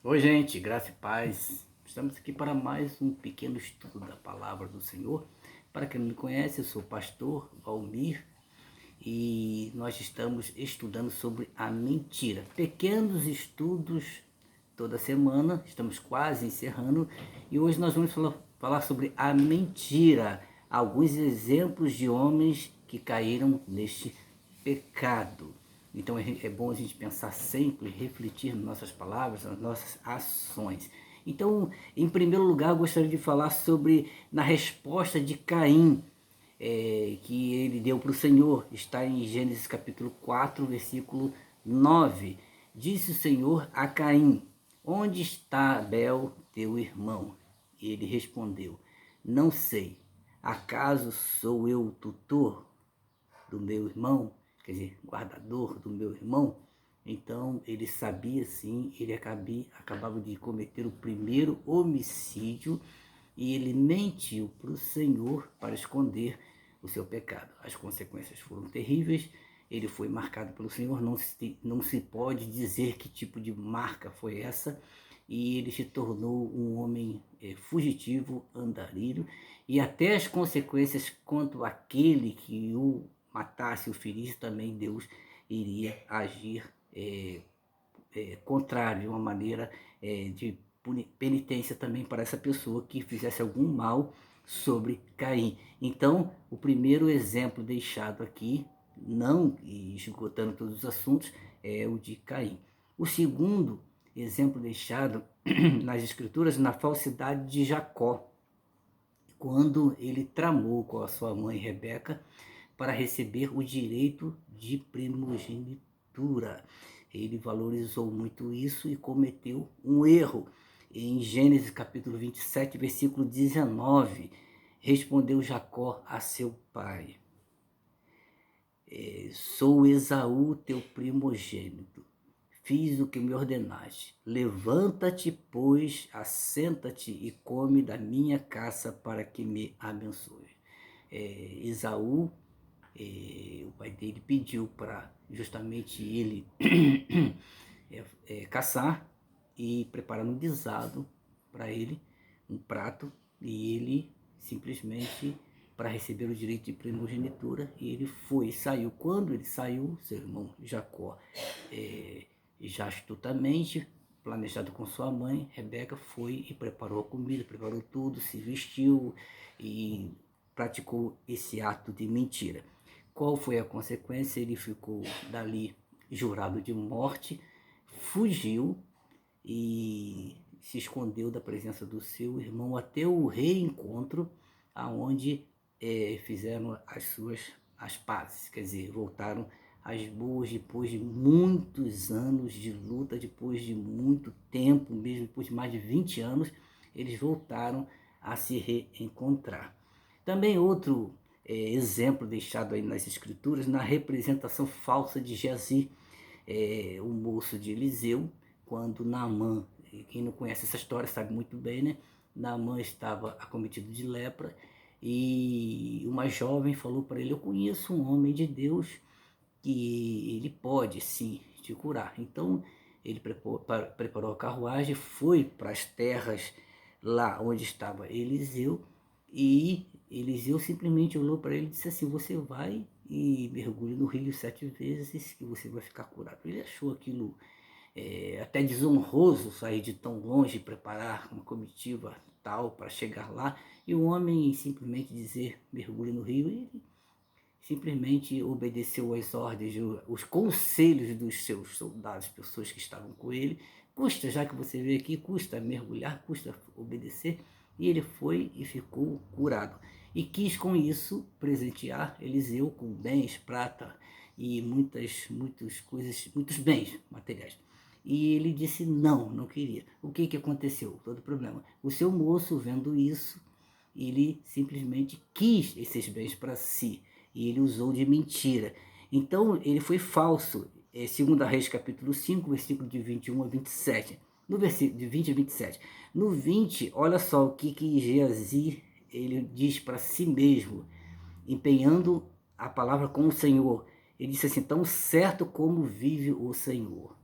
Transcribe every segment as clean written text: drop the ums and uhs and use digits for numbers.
Oi, gente, graça e paz. Estamos aqui para mais um pequeno estudo da palavra do Senhor. Para quem não me conhece, eu sou o pastor Valmir e nós estamos estudando sobre a mentira. Pequenos estudos toda semana, estamos quase encerrando e hoje nós vamos falar sobre a mentira. Alguns exemplos de homens que caíram neste pecado. Então é bom a gente pensar sempre, refletir nas nossas palavras, nas nossas ações. Então, em primeiro lugar, eu gostaria de falar sobre na resposta de Caim, que ele deu para o Senhor. Está em Gênesis capítulo 4, versículo 9. Disse o Senhor a Caim: onde está Abel, teu irmão? E ele respondeu: não sei. Acaso sou eu o tutor do meu irmão, quer dizer, guardador do meu irmão? Então ele sabia sim, ele acabava de cometer o primeiro homicídio e ele mentiu para o Senhor para esconder o seu pecado. As consequências foram terríveis, ele foi marcado pelo Senhor, não se pode dizer que tipo de marca foi essa, e ele se tornou um homem fugitivo, andarilho, e até as consequências quanto àquele que o matasse, o ferisse, também Deus iria agir contrário, de uma maneira de penitência também para essa pessoa que fizesse algum mal sobre Caim. Então, o primeiro exemplo deixado aqui, não esgotando todos os assuntos, é o de Caim. O segundo exemplo deixado nas escrituras, na falsidade de Jacó, quando ele tramou com a sua mãe Rebeca para receber o direito de primogenitura. Ele valorizou muito isso e cometeu um erro. Em Gênesis capítulo 27, versículo 19, respondeu Jacó a seu pai: sou Esaú, teu primogênito. Fiz o que me ordenaste. Levanta-te, pois, assenta-te e come da minha caça para que me abençoe. Esaú, o pai dele pediu para justamente ele caçar e preparar um guisado para ele, um prato, e ele simplesmente para receber o direito de primogenitura, e ele foi, saiu. Quando ele saiu, seu irmão Jacó, já astutamente, planejado com sua mãe, Rebeca foi e preparou a comida, preparou tudo, se vestiu e praticou esse ato de mentira. Qual foi a consequência? Ele ficou dali jurado de morte, fugiu e se escondeu da presença do seu irmão até o reencontro, aonde fizeram as pazes, quer dizer, voltaram às boas depois de muitos anos de luta, depois de muito tempo, mesmo depois de mais de 20 anos, eles voltaram a se reencontrar. Também outro exemplo deixado aí nas escrituras, na representação falsa de Geazi, o moço de Eliseu, quando Naamã, quem não conhece essa história sabe muito bem, né? Naamã estava acometido de lepra e uma jovem falou para ele: eu conheço um homem de Deus que ele pode sim te curar. Então ele preparou a carruagem, foi para as terras lá onde estava Eliseu, e Eliseu simplesmente olhou para ele e disse assim: você vai e mergulhe no rio 7 vezes que você vai ficar curado. Ele achou aquilo até desonroso, sair de tão longe, preparar uma comitiva tal para chegar lá, e o homem simplesmente dizer mergulhe no rio, e ele simplesmente obedeceu às ordens, os conselhos dos seus soldados, pessoas que estavam com ele. Custa, já que você veio aqui, custa mergulhar, custa obedecer. E ele foi e ficou curado. E quis com isso presentear Eliseu com bens, prata e muitas coisas, muitos bens materiais. E ele disse não, não queria. O que aconteceu? Todo problema. O seu moço, vendo isso, ele simplesmente quis esses bens para si e ele usou de mentira. Então ele foi falso. Segundo a Reis capítulo 5, versículo de 21 a 27. No versículo de 20 a 27. No 20, olha só o que Geazi ele diz para si mesmo, empenhando a palavra com o Senhor. Ele disse assim: tão certo como vive o Senhor,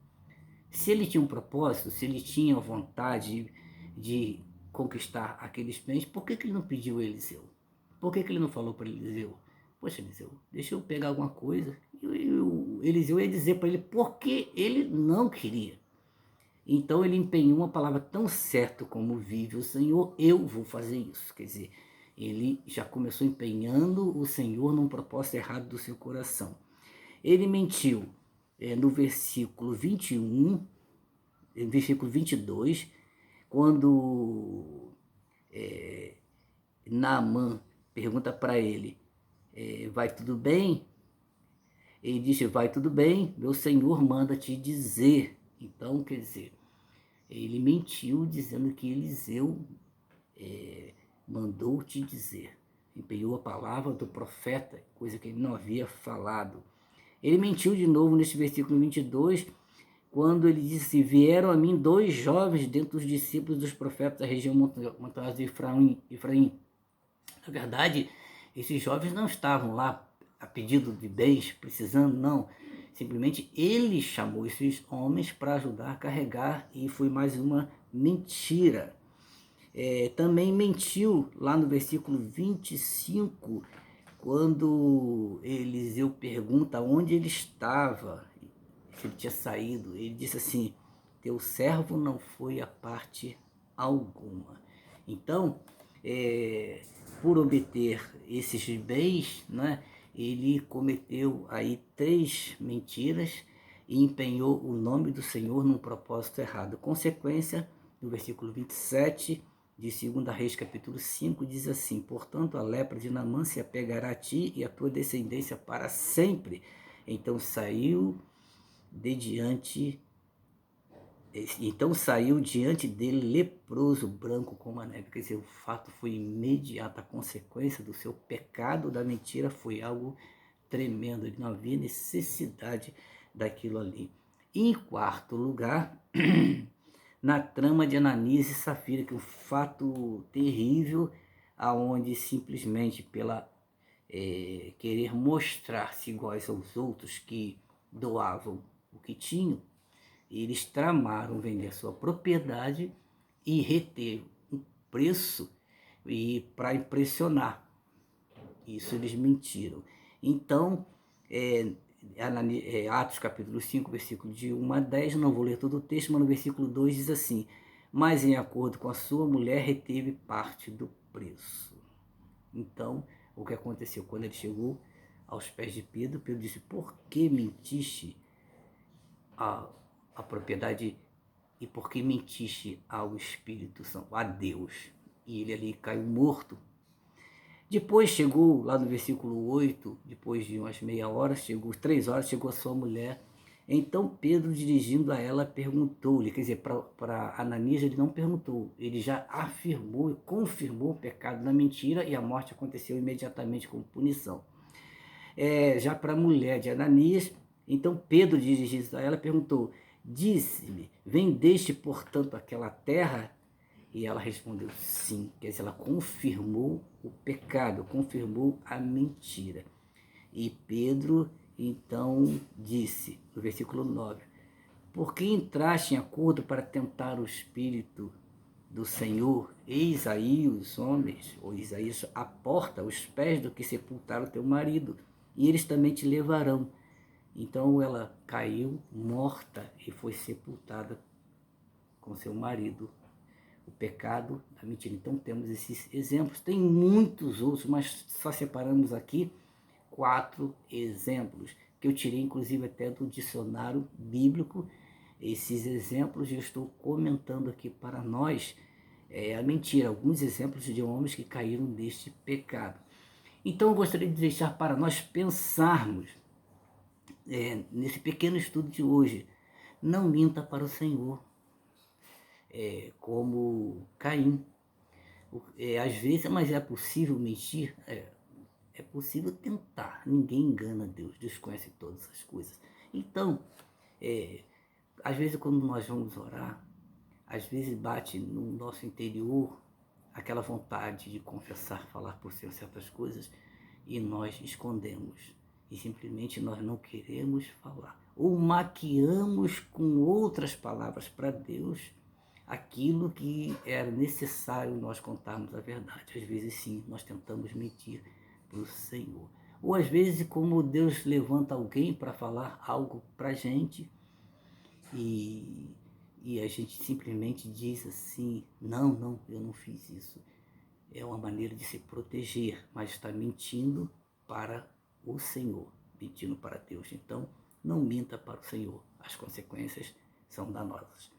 Se ele tinha um propósito, se ele tinha vontade de conquistar aqueles bens, por que ele não pediu a Eliseu? Por que ele não falou para Eliseu? Poxa, Eliseu, deixa eu pegar alguma coisa. E o Eliseu ia dizer para ele por que ele não queria. Então ele empenhou uma palavra tão certa como vive o Senhor, eu vou fazer isso. Quer dizer, ele já começou empenhando o Senhor num propósito errado do seu coração. Ele mentiu no versículo 21, no versículo 22, quando Naamã pergunta para ele, vai tudo bem? Ele disse, vai tudo bem, meu Senhor manda te dizer. Então, quer dizer, ele mentiu dizendo que Eliseu mandou te dizer. Empenhou a palavra do profeta, coisa que ele não havia falado. Ele mentiu de novo neste versículo 22, quando ele disse, vieram a mim 2 jovens dentre os discípulos dos profetas da região montanhosa de Efraim. Na verdade, esses jovens não estavam lá a pedido de bens, precisando, não. Simplesmente ele chamou esses homens para ajudar a carregar, e foi mais uma mentira. Também mentiu lá no versículo 25, quando Eliseu pergunta onde ele estava, se ele tinha saído. Ele disse assim, teu servo não foi a parte alguma. Então, por obter esses bens, né, ele cometeu aí 3 mentiras e empenhou o nome do Senhor num propósito errado. Consequência, no versículo 27 de 2 Reis, capítulo 5, diz assim, portanto, a lepra de Naamã se apegará a ti e a tua descendência para sempre. Então saiu diante dele leproso, branco como a neve. Quer dizer, o fato foi imediato, a consequência do seu pecado da mentira foi algo tremendo, ele não havia necessidade daquilo ali. E em quarto lugar, na trama de Ananias e Safira, que é um fato terrível, aonde simplesmente pela querer mostrar-se iguais aos outros que doavam o que tinham, eles tramaram vender sua propriedade e reter um preço e para impressionar. Isso eles mentiram. Então, Atos capítulo 5, versículo de 1 a 10, não vou ler todo o texto, mas no versículo 2 diz assim, mas em acordo com a sua mulher reteve parte do preço. Então, o que aconteceu? Quando ele chegou aos pés de Pedro, Pedro disse, por que mentiste a propriedade e por que mentiste ao Espírito Santo, a Deus? E ele ali caiu morto. Depois chegou, lá no versículo 8, depois de umas meia hora, 3 horas, chegou a sua mulher. Então Pedro, dirigindo a ela, perguntou-lhe, quer dizer, para Ananias ele não perguntou, ele já afirmou e confirmou o pecado da mentira e a morte aconteceu imediatamente como punição. Já para a mulher de Ananias, então Pedro, dirigindo a ela, perguntou, disse-me, vendeste, portanto, aquela terra? E ela respondeu sim, quer dizer, ela confirmou o pecado, confirmou a mentira. E Pedro então disse, no versículo 9, por que entraste em acordo para tentar o Espírito do Senhor? Eis aí os homens, ou eis aí a porta, os pés do que sepultaram teu marido, e eles também te levarão. Então ela caiu morta e foi sepultada com seu marido. O pecado da mentira. Então temos esses exemplos, tem muitos outros, mas só separamos aqui 4 exemplos, que eu tirei inclusive até do dicionário bíblico, esses exemplos, e eu estou comentando aqui para nós a mentira, alguns exemplos de homens que caíram neste pecado. Então eu gostaria de deixar para nós pensarmos nesse pequeno estudo de hoje, não minta para o Senhor, como Caim. Às vezes, mas é possível mentir? É possível tentar. Ninguém engana Deus. Deus conhece todas as coisas. Então, às vezes quando nós vamos orar, às vezes bate no nosso interior aquela vontade de confessar, falar por Senhor certas coisas, e nós escondemos. E simplesmente nós não queremos falar. ou maquiamos com outras palavras para Deus aquilo que era necessário nós contarmos a verdade. Às vezes sim, nós tentamos mentir para o Senhor. Ou às vezes como Deus levanta alguém para falar algo para a gente e, a gente simplesmente diz assim, não, eu não fiz isso. É uma maneira de se proteger, mas está mentindo para o Senhor, mentindo para Deus. Então, não minta para o Senhor, as consequências são danosas.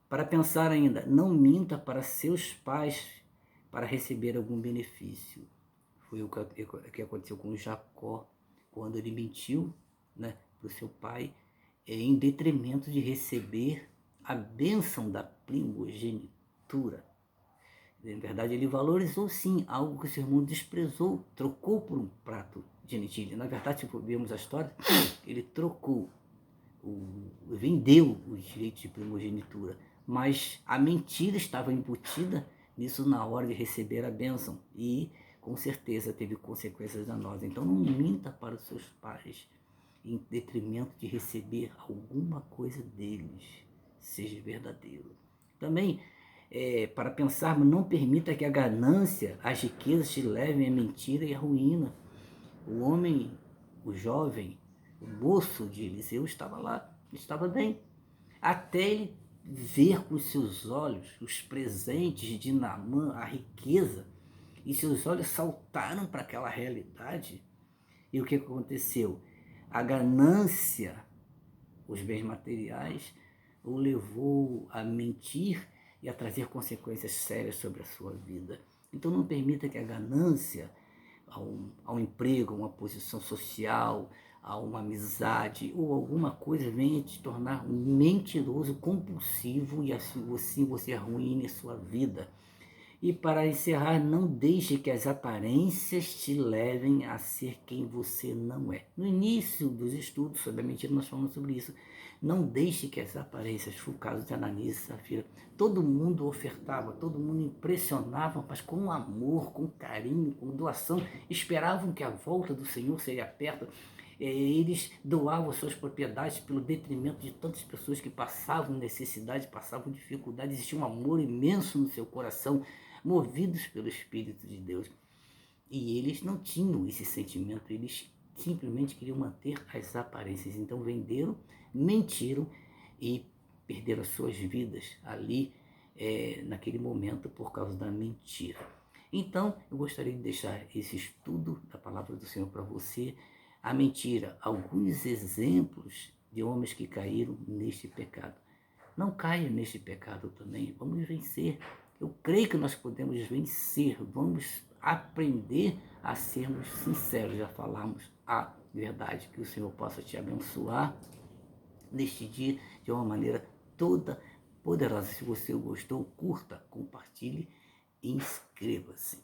Para pensar ainda, não minta para seus pais para receber algum benefício. Foi o que aconteceu com Jacó, quando ele mentiu, né, para o seu pai, em detrimento de receber a bênção da primogenitura. Na verdade, ele valorizou sim algo que o seu irmão desprezou, trocou por um prato de lentilha. Na verdade, se vemos a história, ele trocou, vendeu os direitos de primogenitura, mas a mentira estava embutida nisso na hora de receber a bênção e com certeza teve consequências danosas. Então não minta para os seus pais em detrimento de receber alguma coisa deles, seja verdadeiro. Também, para pensarmos, não permita que a ganância, as riquezas te levem à mentira e à ruína. O homem, o jovem, o moço de Eliseu estava lá, estava bem, até ele ver com os seus olhos os presentes de Naamã, a riqueza, e seus olhos saltaram para aquela realidade. E o que aconteceu? A ganância, os bens materiais, o levou a mentir e a trazer consequências sérias sobre a sua vida. Então não permita que a ganância ao emprego, a uma posição social, a uma amizade ou alguma coisa venha te tornar um mentiroso, compulsivo e assim você arruine a sua vida. E para encerrar, não deixe que as aparências te levem a ser quem você não é. No início dos estudos sobre a mentira, nós falamos sobre isso. Não deixe que as aparências, foi o caso de Ananias e Safira, todo mundo ofertava, todo mundo impressionava, mas com amor, com carinho, com doação, esperavam que a volta do Senhor seria perto. Eles doavam suas propriedades pelo detrimento de tantas pessoas que passavam necessidade, passavam dificuldade, existia um amor imenso no seu coração, movidos pelo Espírito de Deus. E eles não tinham esse sentimento, eles simplesmente queriam manter as aparências. Então venderam, mentiram e perderam as suas vidas ali, naquele momento, por causa da mentira. Então, eu gostaria de deixar esse estudo da palavra do Senhor para você, a mentira, alguns exemplos de homens que caíram neste pecado. Não caia neste pecado também, vamos vencer. Eu creio que nós podemos vencer, vamos aprender a sermos sinceros, a falarmos a verdade. Que o Senhor possa te abençoar neste dia de uma maneira toda poderosa. Se você gostou, curta, compartilhe e inscreva-se.